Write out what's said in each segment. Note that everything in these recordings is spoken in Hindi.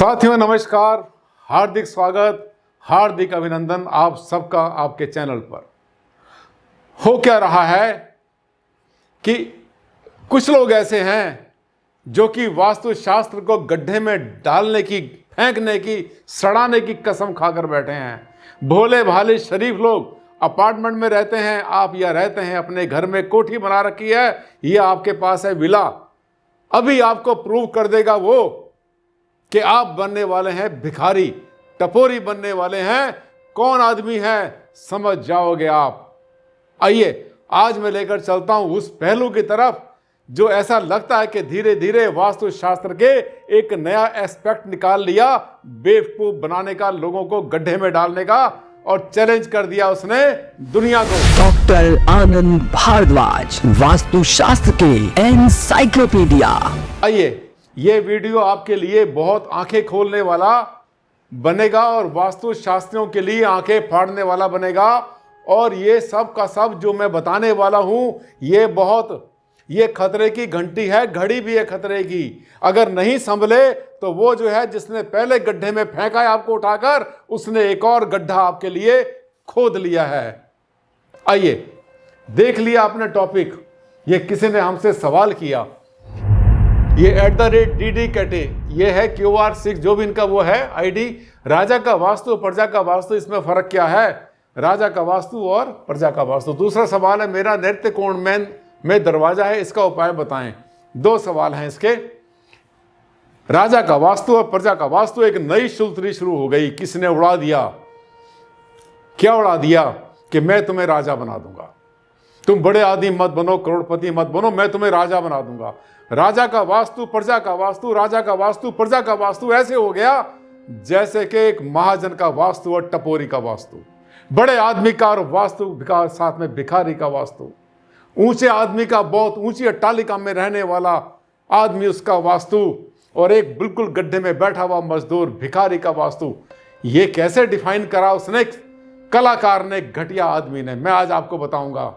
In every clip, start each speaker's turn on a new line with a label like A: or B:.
A: साथियों नमस्कार, हार्दिक स्वागत, हार्दिक अभिनंदन आप सबका आपके चैनल पर। हो क्या रहा है कि कुछ लोग ऐसे हैं जो कि वास्तुशास्त्र को गड्ढे में डालने की, फेंकने की, सड़ाने की कसम खाकर बैठे हैं। भोले भाले शरीफ लोग अपार्टमेंट में रहते हैं, आप या रहते हैं अपने घर में, कोठी बना रखी है, ये आपके पास है विला। अभी आपको प्रूव कर देगा वो कि आप बनने वाले हैं भिखारी, टपोरी बनने वाले हैं। कौन आदमी है समझ जाओगे आप। आइए आज मैं लेकर चलता हूं उस पहलू की तरफ जो ऐसा लगता है कि धीरे धीरे वास्तुशास्त्र के एक नया एस्पेक्ट निकाल लिया, बेवकूफ बनाने का, लोगों को गड्ढे में डालने का, और चैलेंज कर दिया उसने दुनिया को।
B: डॉक्टर आनंद भारद्वाज, वास्तुशास्त्र के एनसाइक्लोपीडिया।
A: आइए ये वीडियो आपके लिए बहुत आंखें खोलने वाला बनेगा और वास्तुशास्त्रियों के लिए आंखें फाड़ने वाला बनेगा। और ये सब का सब जो मैं बताने वाला हूं ये खतरे की घंटी है, घड़ी भी है खतरे की। अगर नहीं संभले तो वो जो है जिसने पहले गड्ढे में फेंका है आपको उठाकर, उसने एक और गड्ढा आपके लिए खोद लिया है। आइए देख लिया आपने टॉपिक। ये किसी ने हमसे सवाल किया, ये @DD कैटे, ये है QR6 जो भी इनका वो है आईडी। राजा का वास्तु, प्रजा का वास्तु, इसमें फर्क क्या है? राजा का वास्तु और प्रजा का वास्तु। दूसरा सवाल है, मेरा नृत्य कोण में दरवाजा है, इसका उपाय बताएं। दो सवाल हैं इसके। राजा का वास्तु और प्रजा का वास्तु, एक नई सूत्री शुरू हो गई। किसने उड़ा दिया? क्या उड़ा दिया? कि मैं तुम्हें राजा बना दूंगा, तुम बड़े आदमी मत बनो, करोड़पति मत बनो, मैं तुम्हें राजा बना दूंगा। राजा का वास्तु, प्रजा का वास्तु, राजा का वास्तु, प्रजा का वास्तु ऐसे हो गया जैसे कि एक महाजन का वास्तु और टपोरी का वास्तु, बड़े आदमी का और वास्तु का साथ में भिखारी का वास्तु, ऊंचे आदमी का, बहुत ऊंची अट्टालिका में रहने वाला आदमी उसका वास्तु, और एक बिल्कुल गड्ढे में बैठा हुआ मजदूर भिखारी का वास्तु। ये कैसे डिफाइन करा उसने, कलाकार ने, घटिया आदमी ने। मैं आज आपको बताऊंगा,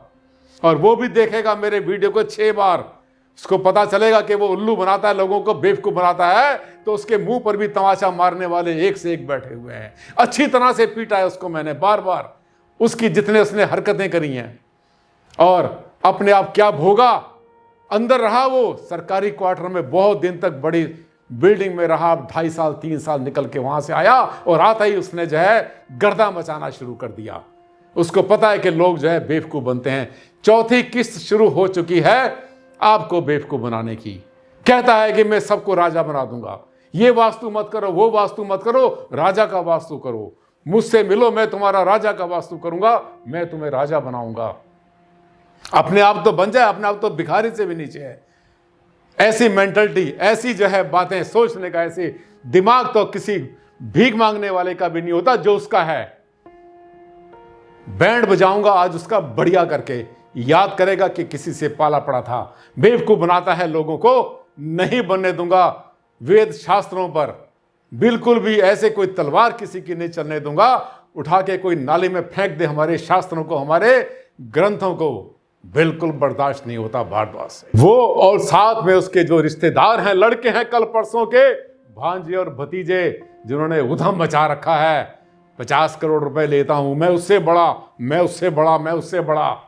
A: और वो भी देखेगा मेरे वीडियो को 6 बार। उसको पता चलेगा कि वो उल्लू बनाता है, लोगों को बेवकूफ बनाता है, तो उसके मुंह पर भी तमाचा मारने वाले एक से एक बैठे हुए हैं। अच्छी तरह से पीटा है उसको मैंने बार बार, उसकी जितने उसने हरकतें करी हैं। और अपने आप क्या भोगा, अंदर रहा वो सरकारी क्वार्टर में बहुत दिन तक, बड़ी बिल्डिंग में रहा, 2.5 साल 3 साल निकल के वहां से आया, और आता ही उसने जो है गर्दा मचाना शुरू कर दिया। उसको पता है कि लोग जो है बेवकूफ बनते हैं। चौथी किस्त शुरू हो चुकी है आपको बेवकूफ बनाने की। कहता है कि मैं सबको राजा बना दूंगा, ये वास्तु मत करो, वो वास्तु मत करो, राजा का वास्तु करो, मुझसे मिलो, मैं तुम्हारा राजा का वास्तु करूंगा, मैं तुम्हें राजा बनाऊंगा। अपने आप तो बन जाए, अपने आप तो भिखारी से भी नीचे है। ऐसी मेंटलिटी, ऐसी जो है बातें सोचने का, ऐसी दिमाग तो किसी भीख मांगने वाले का भी नहीं होता जो उसका है। बैंड बजाऊंगा आज उसका बढ़िया करके, याद करेगा कि किसी से पाला पड़ा था। बेवकूफ बनाता है लोगों को, नहीं बनने दूंगा वेद शास्त्रों पर, बिल्कुल भी ऐसे कोई तलवार किसी की नहीं चलने दूंगा। उठा के कोई नाली में फेंक दे हमारे शास्त्रों को, हमारे ग्रंथों को, बिल्कुल बर्दाश्त नहीं होता भारद्वाज से। वो और साथ में उसके जो रिश्तेदार हैं, लड़के हैं कल परसों के, भांजे और भतीजे, जिन्होंने उधम मचा रखा है, 50 करोड़ रुपए लेता हूं, मैं उससे बड़ा, मैं उससे बड़ा, मैं उससे बड़ा।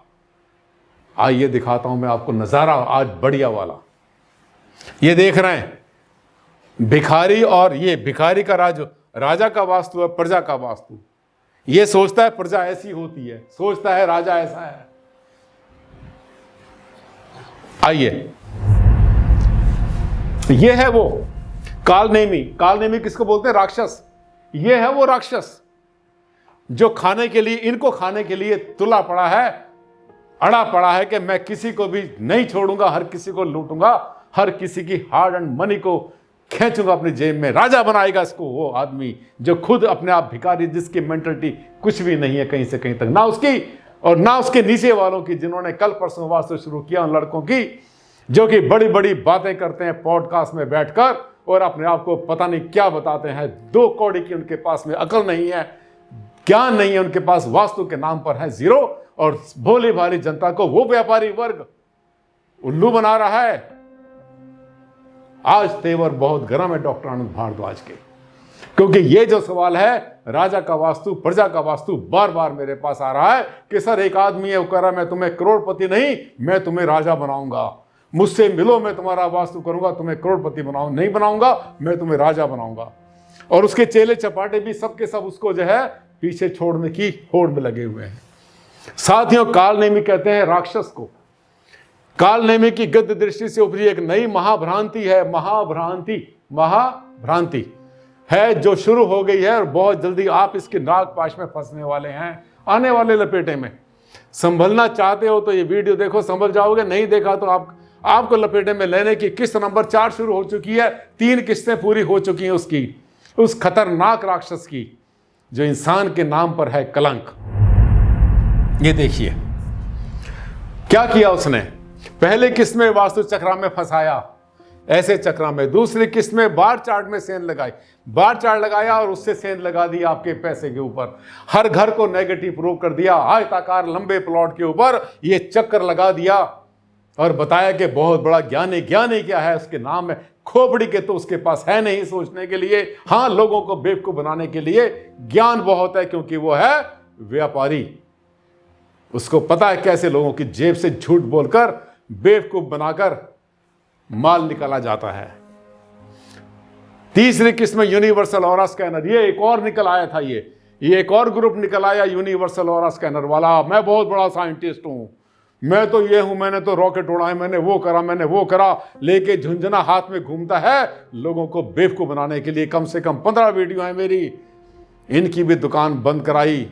A: आइए दिखाता हूं मैं आपको नजारा आज बढ़िया वाला। ये देख रहे हैं भिखारी, और ये भिखारी का राजा का वास्तु है, प्रजा का वास्तु। ये सोचता है प्रजा ऐसी होती है, सोचता है राजा ऐसा है। आइए, ये है वो कालनेमी। कालनेमी किसको बोलते हैं? राक्षस। ये है वो राक्षस जो खाने के लिए, इनको खाने के लिए तुला पड़ा है, अड़ा पड़ा है कि मैं किसी को भी नहीं छोड़ूंगा, हर किसी को लूटूंगा, हर किसी की हार्ड एंड मनी को खींचूंगा अपनी जेब में। राजा बनाएगा इसको वो आदमी जो खुद अपने आप भिखारी, जिसकी मेंटलिटी कुछ भी नहीं है कहीं से कहीं तक, ना उसकी और ना उसके नीचे वालों की, जिन्होंने कल परसों वास्तु शुरू किया, उन लड़कों की जो कि बड़ी बड़ी बातें करते हैं पॉडकास्ट में बैठकर, और अपने आप को पता नहीं क्या बताते हैं। 2 कौड़ी की उनके पास में अकल नहीं है, ज्ञान नहीं है उनके पास, वास्तु के नाम पर है जीरो, और भोली भाली जनता को वो व्यापारी वर्ग उल्लू बना रहा है। आज तेवर बहुत गर्म है डॉक्टर आनंद भारद्वाज के। क्योंकि ये जो सवाल है राजा का वास्तु, प्रजा का वास्तु, बार बार मेरे पास आ रहा है कि सर एक आदमी है वो कह रहा मैं तुम्हें करोड़पति नहीं, मैं तुम्हें राजा बनाऊंगा, मुझसे मिलो मैं तुम्हारा वास्तु करूंगा, तुम्हें करोड़पति नहीं बनाऊंगा, मैं तुम्हें राजा बनाऊंगा। और उसके चेले चपाटे भी सबके सब उसको जो है पीछे छोड़ने की होड़ में लगे हुए हैं। साथियों, कालनेमी कहते हैं राक्षस को। कालनेमी की गद्य दृष्टि से उपरी एक नई महाभ्रांति है, महाभ्रांति है जो शुरू हो गई है और बहुत जल्दी आप इसके नागपाश में फंसने वाले हैं, आने वाले लपेटे में। संभलना चाहते हो तो ये वीडियो देखो, संभल जाओगे, नहीं देखा तो आपको लपेटे में लेने की किस्त नंबर 4 शुरू हो चुकी है, 3 किस्तें पूरी हो चुकी हैं उसकी, उस खतरनाक राक्षस की जो इंसान के नाम पर है कलंक। ये देखिए क्या किया उसने। पहले किस्त में वास्तु चक्रा में फंसाया, ऐसे चक्रा में। दूसरी किस्त में बार चार्ट में सेंध लगाई, बार चार्ट लगाया और उससे सेंध लगा दी आपके पैसे के ऊपर। हर घर को नेगेटिव प्रूव कर दिया, आयताकार लंबे प्लॉट के ऊपर ये चक्कर लगा दिया और बताया कि बहुत बड़ा ज्ञानी क्या है, उसके नाम में खोपड़ी के तो उसके पास है नहीं सोचने के लिए। हाँ, लोगों को बेवकूफ बनाने के लिए ज्ञान बहुत है, क्योंकि वो है व्यापारी। उसको पता है कैसे लोगों की जेब से झूठ बोलकर बेवकूफ बनाकर माल निकाला जाता है। तीसरी किस्त में यूनिवर्सल ऑरा स्कैनर, ये एक और निकल आया था, ये एक और ग्रुप निकल आया यूनिवर्सल ऑरा स्कैनर वाला। मैं बहुत बड़ा साइंटिस्ट हूं, मैं तो ये हूं, मैंने तो रॉकेट उड़ाए, मैंने वो करा, लेके झुंझुना हाथ में घूमता है लोगों को बेवकूफ बनाने के लिए। कम से कम 15 वीडियो है मेरी, इनकी भी दुकान बंद कराई।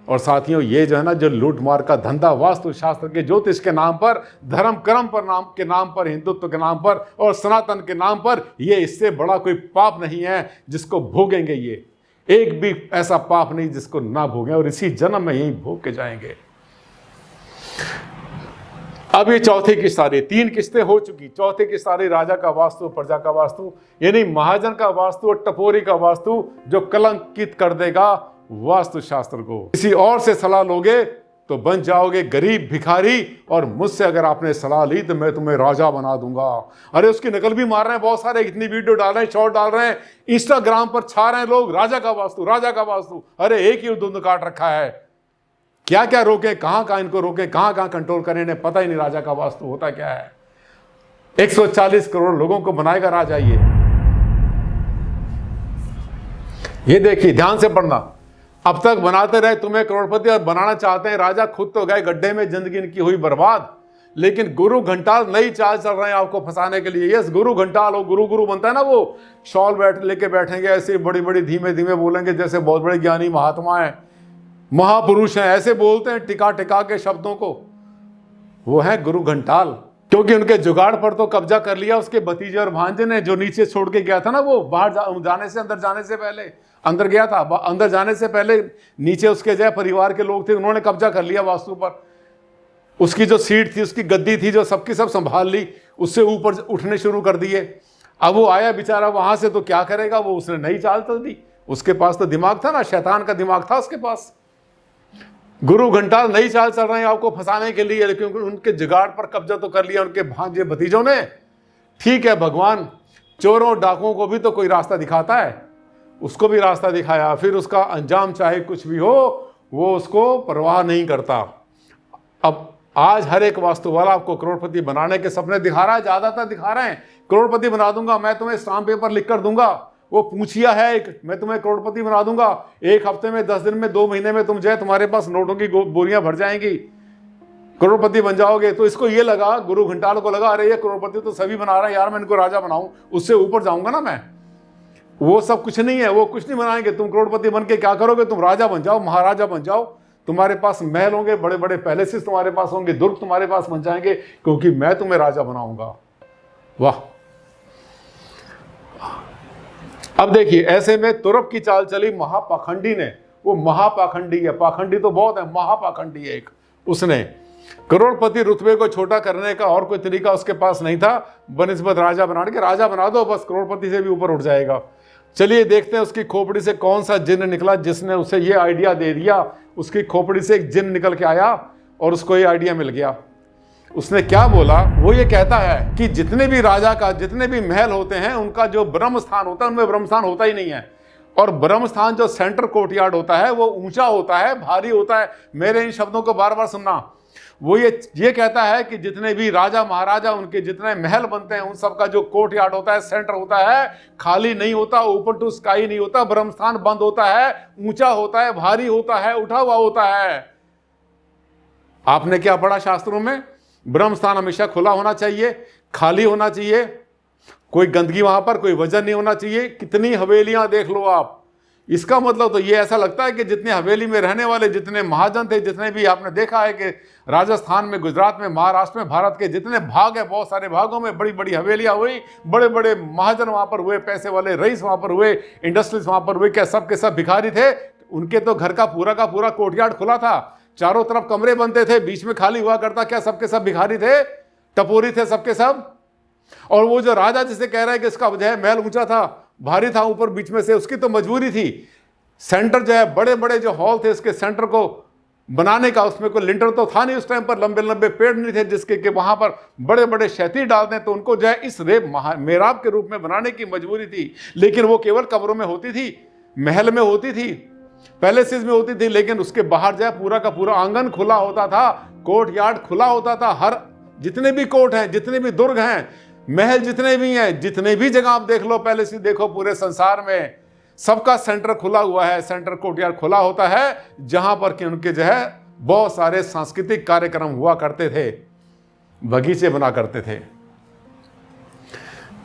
A: और साथियों, ये जो है ना, जो लूटमार का धंधा वास्तु शास्त्र के, ज्योतिष के नाम पर, धर्म कर्म के नाम पर, हिंदुत्व के नाम पर और सनातन के नाम पर, ये इससे बड़ा कोई पाप नहीं है जिसको भोगेंगे। ये एक भी ऐसा पाप नहीं जिसको ना भोगें, और इसी जन्म में यही भोग के जाएंगे। अब ये चौथी किस्त आ रही, 3 किस्तें हो चुकी, चौथी किस्त आ रही राजा का वास्तु, प्रजा का वास्तु, यानी महाजन का वास्तु और टपोरी का वास्तु, जो कलंकित कर देगा वास्तु शास्त्र को। किसी और से सलाह लोगे तो बन जाओगे गरीब भिखारी, और मुझसे अगर आपने सलाह ली तो मैं तुम्हें राजा बना दूंगा। अरे उसकी नकल भी मार रहे हैं बहुत सारे, इतनी वीडियो डाल रहे हैं, शॉर्ट डाल रहे हैं, इंस्टाग्राम पर छा रहे हैं लोग, राजा का वास्तु, राजा का वास्तु। अरे एक ही धुंध काट रखा है, क्या क्या रोके, कहां इनको रोके, कहां कंट्रोल करें, इन्हें पता ही नहीं राजा का वास्तु होता क्या है। 140 करोड़ लोगों को बनाएगा राजा। ये देखिए, ध्यान से पढ़ना। अब तक बनाते रहे तुम्हें करोड़पति, और बनाना चाहते हैं राजा, खुद तो गए गड्ढे में, जिंदगी इनकी हुई बर्बाद। लेकिन गुरु घंटाल नई चाल चल रहे हैं आपको फंसाने के लिए। यस, गुरु घंटाल हो, गुरु बनता है ना, वो शॉल लेके बैठेंगे ऐसे, बड़ी बड़ी धीमे धीमे बोलेंगे जैसे बहुत बड़े ज्ञानी महात्मा हैं, महापुरुष हैं, ऐसे बोलते हैं टिका के शब्दों को। वो है गुरु घंटाल, क्योंकि उनके जुगाड़ पर तो कब्जा कर लिया उसके भतीजे और भांजे ने, जो नीचे छोड़ के गया था ना, वो बाहर जाने से, अंदर जाने से पहले, अंदर गया था, अंदर जाने से पहले नीचे उसके जो परिवार के लोग थे, उन्होंने कब्जा कर लिया वास्तु पर। उसकी जो सीट थी, उसकी गद्दी थी, जो सबकी सब संभाल ली, उससे ऊपर उठने शुरू कर दिए। अब वो आया बेचारा वहां से, तो क्या करेगा वो, उसने नई चाल चल दी। उसके पास तो दिमाग था ना, शैतान का दिमाग था उसके पास। गुरु घंटाल नई चाल चल रहे हैं आपको फंसाने के लिए, लेकिन उनके जुगाड़ पर कब्जा तो कर लिया उनके भांजे भतीजों ने। ठीक है, भगवान चोरों डाकुओं को भी तो कोई रास्ता दिखाता है, उसको भी रास्ता दिखाया, फिर उसका अंजाम चाहे कुछ भी हो वो उसको परवाह नहीं करता। अब आज हर एक वास्तु वाला आपको करोड़पति बनाने के सपने दिखा रहा है, ज्यादातर दिखा रहे हैं, करोड़पति बना दूंगा मैं तुम्हें, स्टाम्प पेपर लिख कर दूंगा। वो पूछिया है एक, मैं तुम्हें करोड़पति बना दूंगा, 1 हफ्ते में, 10 दिन में, 2 महीने में तुम जो है तुम्हारे पास नोटों की बोरियां भर जाएंगी, करोड़पति बन जाओगे। तो इसको ये लगा, गुरु घंटाल को लगा, अरे ये करोड़पति तो सभी बना रहे हैं यार, मैं इनको राजा बनाऊं, उससे ऊपर जाऊंगा ना मैं। वो सब कुछ नहीं है, वो कुछ नहीं बनाएंगे। तुम करोड़पति बन के क्या करोगे, तुम राजा बन जाओ, महाराजा बन जाओ, तुम्हारे पास महल होंगे, बड़े बड़े पैलेसेस तुम्हारे पास होंगे, दुर्ग तुम्हारे पास बन जाएंगे, क्योंकि मैं तुम्हें राजा बनाऊंगा। वाह। अब देखिए, ऐसे में तुरप की चाल चली महापाखंडी ने। वो महापाखंडी है, पाखंडी तो बहुत है, महापाखंडी है एक। उसने करोड़पति रुतबे को छोटा करने का और कोई तरीका उसके पास नहीं था बनिस्बत राजा बनाने के। राजा बना दो बस, करोड़पति से भी ऊपर उठ जाएगा। चलिए देखते हैं उसकी खोपड़ी से कौन सा जिन्न निकला जिसने उसे ये आइडिया दे दिया। उसकी खोपड़ी से एक जिन्न निकल के आया और उसको ये आइडिया मिल गया। उसने क्या बोला, वो ये कहता है कि जितने भी राजा का, जितने भी महल होते हैं, उनका जो ब्रह्म स्थान होता है, उनमें ब्रह्म स्थान होता ही नहीं है। और ब्रह्म स्थान जो सेंटर कोर्टयार्ड होता है वो ऊंचा होता है, भारी होता है। मेरे इन शब्दों को बार बार सुनना। वो ये कहता है कि जितने भी राजा महाराजा उनके जितने महल बनते हैं उन सब का जो कोर्टयार्ड होता है, सेंटर होता है, खाली नहीं होता, ओपन टू स्काई नहीं होता। ब्रह्म स्थान बंद होता है, ऊंचा होता है, भारी होता है, उठा हुआ होता है। आपने क्या पढ़ा शास्त्रों में? ब्रह्म स्थान हमेशा खुला होना चाहिए, खाली होना चाहिए, कोई गंदगी वहां पर, कोई वजन नहीं होना चाहिए। कितनी हवेलियां देख लो आप। इसका मतलब तो ये ऐसा लगता है कि जितने हवेली में रहने वाले जितने महाजन थे, जितने भी आपने देखा है कि राजस्थान में, गुजरात में, महाराष्ट्र में, भारत के जितने भाग है, बहुत सारे भागों में बड़ी बड़ी हवेलियां हुई, बड़े बड़े महाजन वहां पर हुए, पैसे वाले रईस वहां पर हुए, इंडस्ट्रीज वहां पर हुए। क्या सब के सब भिखारी थे? उनके तो घर का पूरा कोर्टयार्ड खुला था, चारों तरफ कमरे बनते थे, बीच में खाली हुआ करता। क्या सबके सब भिखारी थे? टपोरी थे सबके सब? और वो जो राजा जिसे कह रहा है कि इसका जो है महल ऊंचा था, भारी था ऊपर बीच में से, उसकी तो मजबूरी थी। सेंटर जो है, बड़े बड़े जो हॉल थे इसके सेंटर को बनाने का, उसमें कोई लिंटर तो था नहीं उस टाइम पर, लंबे लंबे पेड़ नहीं थे जिसके कि वहां पर बड़े बड़े क्षैतिज डाल दें, तो उनको जो है इस मेहराब के रूप में बनाने की मजबूरी थी। लेकिन वो केवल कब्रों में होती थी, महल में होती थी, पैलेसेस में होती थी, लेकिन उसके बाहर जो है पूरा का पूरा आंगन खुला होता था, कोर्टयार्ड खुला होता था। हर जितने भी कोर्ट हैं, जितने भी दुर्ग हैं, महल जितने भी हैं, जितने भी जगह आप देख लो, पैलेस देखो, पूरे संसार में सबका सेंटर खुला हुआ है, सेंटर कोर्टयार्ड खुला होता है, जहां पर कि उनके जो है बहुत सारे सांस्कृतिक कार्यक्रम हुआ करते थे, बगीचे बना करते थे।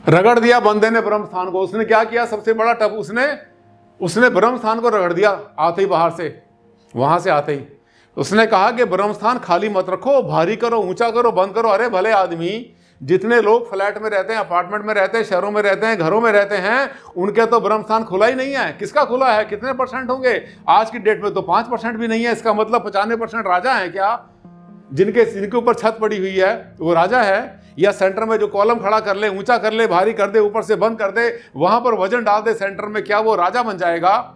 A: रगड़ दिया बंदे ने ब्रह्म स्थान को। उसने क्या किया? सबसे बड़ा टप उसने ब्रह्म स्थान को रगड़ दिया। आते ही बाहर से, वहां से आते ही उसने कहा कि ब्रह्म स्थान खाली मत रखो, भारी करो, ऊंचा करो, बंद करो। अरे भले आदमी, जितने लोग फ्लैट में रहते हैं, अपार्टमेंट में रहते हैं, शहरों में रहते हैं, घरों में रहते हैं, उनके तो ब्रह्म स्थान खुला ही नहीं है। किसका खुला है? कितने % होंगे? आज की डेट में तो 5% भी नहीं है। इसका मतलब 95% राजा है क्या? जिनके ऊपर छत पड़ी हुई है वो राजा है? या सेंटर में जो कॉलम खड़ा कर ले, ऊंचा कर ले, भारी कर दे, ऊपर से बंद कर दे, वहां पर वजन डाल दे सेंटर में, क्या वो राजा बन जाएगा?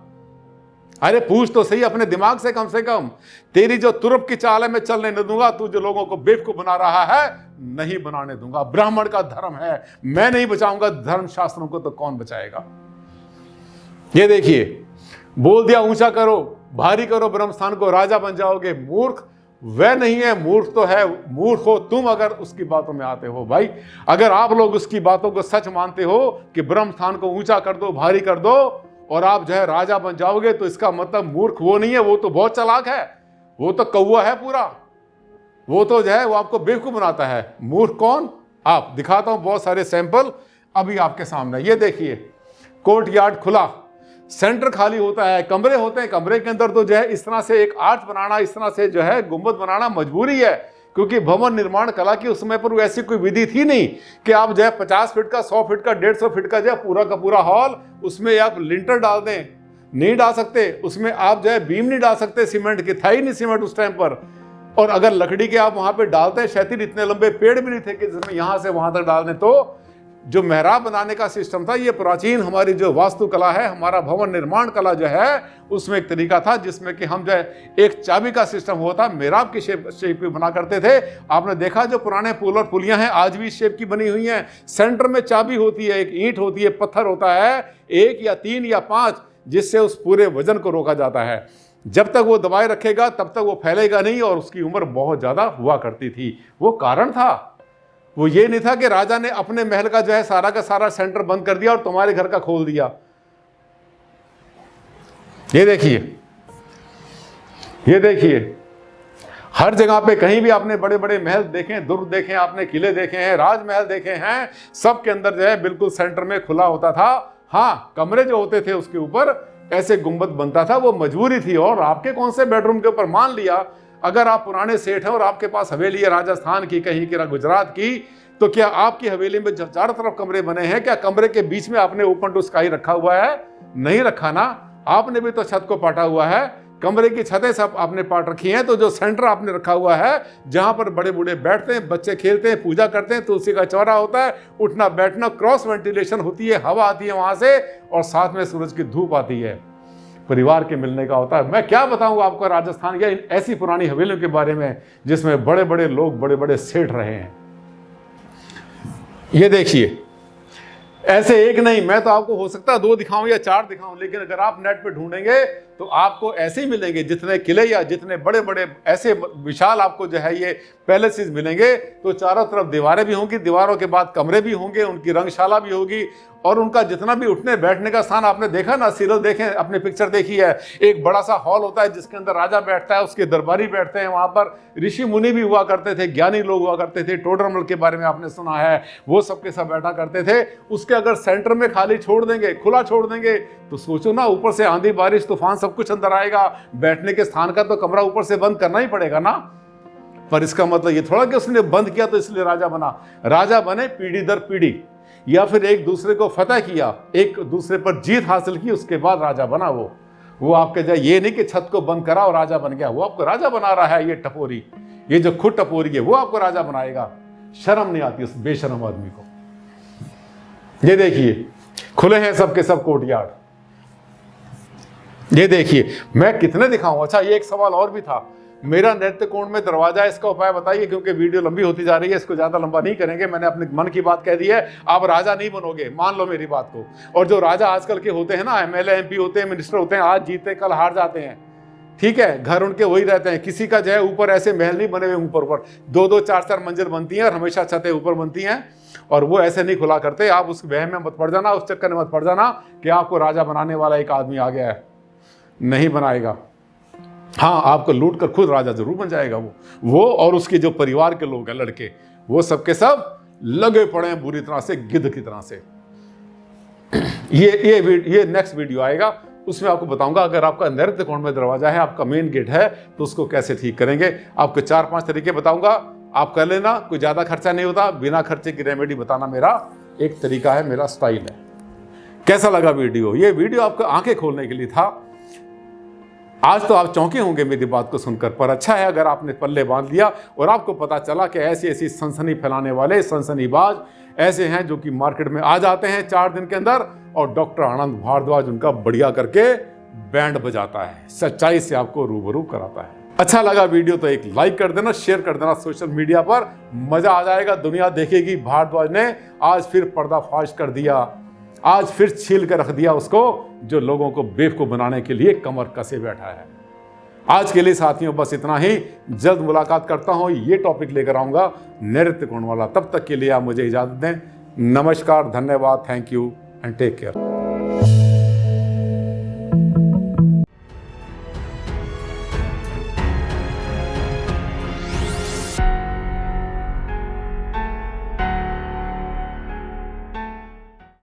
A: अरे पूछ तो सही अपने दिमाग से कम से कम। तेरी जो तुरप की चाल है मैं चलने नहीं दूंगा। तू जो लोगों को बेवकूफ बना रहा है, नहीं बनाने दूंगा। ब्राह्मण का धर्म है, मैं नहीं बचाऊंगा धर्म शास्त्रों को, तो कौन बचाएगा? ये देखिए, बोल दिया ऊंचा करो, भारी करो ब्रह्म स्थान को, राजा बन जाओगे। मूर्ख वह नहीं है, मूर्ख तो है, मूर्ख हो तुम अगर उसकी बातों में आते हो। भाई अगर आप लोग उसकी बातों को सच मानते हो कि ब्रह्म स्थान को ऊंचा कर दो, भारी कर दो और आप जो है राजा बन जाओगे, तो इसका मतलब मूर्ख वो नहीं है, वो तो बहुत चालाक है, वो तो कौवा है पूरा, वो तो जो है वो आपको बेवकूफ बनाता है। मूर्ख कौन? आप। दिखाता हूं बहुत सारे सैंपल अभी आपके सामने। ये देखिए, कोर्टयार्ड खुला, सेंटर खाली होता है, कमरे होते हैं, कमरे के अंदर तो जो है इस तरह से एक आर्च बनाना, इस तरह से जो है गुंबद बनाना मजबूरी है, क्योंकि भवन निर्माण कला की उस समय पर ऐसी कोई विधि थी नहीं कि आप जो है 50 फीट का, 100 फीट का, 150 फीट का जो है पूरा का पूरा हॉल, उसमें आप लिंटर डाल दें। नहीं डाल सकते। उसमें आप जो है बीम नहीं डाल सकते, सीमेंट की था ही नहीं सीमेंट उस टाइम पर। और अगर लकड़ी के आप वहां पे डालते हैं, क्षैतिज इतने लंबे पेड़ भी नहीं थे कि जिसमें यहां से वहां तक डाल दें। तो जो मेहराब बनाने का सिस्टम था, ये प्राचीन हमारी जो वास्तुकला है, हमारा भवन निर्माण कला जो है, उसमें एक तरीका था जिसमें कि हम जो है एक चाबी का सिस्टम होता, मेहराब की शेप में बना करते थे। आपने देखा जो पुराने पुल और पुलियां हैं आज भी इस शेप की बनी हुई हैं। सेंटर में चाबी होती है, एक ईंट होती है, पत्थर होता है, 1 या 3 या 5, जिससे उस पूरे वजन को रोका जाता है। जब तक वो दबाए रखेगा तब तक वो फैलेगा नहीं, और उसकी उम्र बहुत ज्यादा हुआ करती थी। वो कारण था, वो ये नहीं था कि राजा ने अपने महल का जो है सारा का सारा सेंटर बंद कर दिया और तुम्हारे घर का खोल दिया। ये देखिए, हर जगह पे कहीं भी आपने बड़े बड़े महल देखे, दुर्ग देखे, आपने किले देखे हैं, राजमहल देखे हैं, सब के अंदर जो है बिल्कुल सेंटर में खुला होता था। हाँ, कमरे जो होते थे उसके ऊपर ऐसे गुंबद बनता था, वो मजबूरी थी। और आपके कौन से बेडरूम के ऊपर, मान लिया अगर आप पुराने सेठ हैं और आपके पास हवेली है राजस्थान की, कहीं की गुजरात की, तो क्या आपकी हवेली में चारों तरफ कमरे बने हैं? क्या कमरे के बीच में आपने ओपन टू स्काई रखा हुआ है? नहीं रखा ना। आपने भी तो छत को पाटा हुआ है, कमरे की छतें सब आपने पाट रखी हैं। तो जो सेंटर आपने रखा हुआ है, जहां पर बड़े बूढ़े बैठते हैं, बच्चे खेलते हैं, पूजा करते हैं, तुलसी का चौरा होता है, उठना बैठना, क्रॉस वेंटिलेशन होती है, हवा आती है वहां से, और साथ में सूरज की धूप आती है, परिवार के मिलने का होता है। मैं क्या बताऊं आपको राजस्थान या ऐसी पुरानी हवेलियों के बारे में जिसमें बड़े बड़े लोग, बड़े बड़े सेठ रहे हैं। ये देखिए, ऐसे एक नहीं, मैं तो आपको हो सकता है 2 दिखाऊं या 4 दिखाऊं, लेकिन अगर आप नेट पे ढूंढेंगे तो आपको ऐसे ही मिलेंगे, जितने किले या जितने बड़े बड़े ऐसे विशाल आपको जो है ये पैलेसेस मिलेंगे, तो चारों तरफ दीवारें भी होंगी, दीवारों के बाद कमरे भी होंगे, उनकी रंगशाला भी होगी, और उनका जितना भी उठने बैठने का स्थान आपने देखा ना, सीरियल देखें, अपनी पिक्चर देखी है, एक बड़ा सा हॉल होता है जिसके अंदर राजा बैठता है, उसके दरबारी बैठते हैं, वहां पर ऋषि मुनि भी हुआ करते थे, ज्ञानी लोग हुआ करते थे, टोडरमल के बारे में आपने सुना है, वो सबके सब बैठा करते थे। उसके अगर सेंटर में खाली छोड़ देंगे, खुला छोड़ देंगे, तो सोचो ना, ऊपर से आंधी बारिश तूफान सब कुछ अंदर आएगा, बैठने के स्थान का तो कमरा ऊपर से बंद करना ही पड़ेगा ना। पर इसका मतलब ये थोड़ा कि उसने बंद किया तो इसलिए राजा बना। राजा बने पीढ़ी दर पीढ़ी, या फिर एक दूसरे को फतह किया, एक दूसरे पर जीत हासिल की, उसके बाद राजा बना। वो आपके जाए ये नहीं कि छत को बंद करा और राजा बन गया, वो आपको राजा बना रहा है। ये टपोरी, ये जो खुद टपोरी है, वो आपको राजा बनाएगा। शर्म नहीं आती उस बेशरम आदमी को। ये देखिए खुले हैं सबके सब कोर्टयार्ड, ये देखिए। मैं कितने दिखाऊं? अच्छा, ये एक सवाल और भी था, मेरा नृत्य कोण में दरवाजा, इसका उपाय बताइए, क्योंकि वीडियो लंबी होती जा रही है, इसको ज्यादा लंबा नहीं करेंगे। मैंने अपने मन की बात कह दी है, आप राजा नहीं बनोगे, मान लो मेरी बात को। और जो राजा आजकल के होते हैं ना, एमएलए एमपी होते हैं, मिनिस्टर होते हैं, आज जीते कल हार जाते हैं, ठीक है, घर उनके वही रहते हैं। किसी का जो है ऊपर ऐसे महल नहीं बने हुए, ऊपर 2-2 4-4 मंजिल बनती हैं और हमेशा छतें ऊपर बनती हैं, और वो ऐसे नहीं खुला करते। आप उस वहम में मत पड़ जाना, उस चक्कर में मत पड़ जाना कि आपको राजा बनाने वाला एक आदमी आ गया है, नहीं बनाएगा। हाँ, आपको लूट कर खुद राजा जरूर बन जाएगा वो और उसके जो परिवार के लोग हैं, लड़के, वो सबके सब लगे पड़े हैं बुरी तरह से, गिद्ध की तरह से। ये नेक्स्ट वीडियो आएगा, उसमें आपको बताऊंगा अगर आपका नृत्य कोण में दरवाजा है, आपका मेन गेट है, तो उसको कैसे ठीक करेंगे। आपको 4-5 तरीके बताऊंगा, आप कर लेना, कोई ज्यादा खर्चा नहीं होता, बिना खर्चे की रेमेडी बताना मेरा एक तरीका है, मेरा स्टाइल है। कैसा लगा वीडियो? ये वीडियो आपको आंखें खोलने के लिए था। आज तो आप चौंके होंगे मेरी बात को सुनकर, पर अच्छा है अगर आपने पल्ले बांध लिया और आपको पता चला कि ऐसी ऐसी सनसनी फैलाने वाले सनसनीबाज ऐसे हैं जो कि मार्केट में आ जाते हैं 4 दिन के अंदर, और डॉक्टर आनंद भारद्वाज उनका बढ़िया करके बैंड बजाता है, सच्चाई से आपको रूबरू कराता है। अच्छा लगा वीडियो तो एक लाइक कर देना, शेयर कर देना सोशल मीडिया पर, मजा आ जाएगा, दुनिया देखेगी भारद्वाज ने आज फिर पर्दाफाश कर दिया, आज फिर छील कर रख दिया उसको जो लोगों को बेवकूफ बनाने के लिए कमर कसे बैठा है। आज के लिए साथियों बस इतना ही, जल्द मुलाकात करता हूं, ये टॉपिक लेकर आऊंगा नृत्य कोण वाला। तब तक के लिए आप मुझे इजाजत दें। नमस्कार, धन्यवाद, thank you and take care.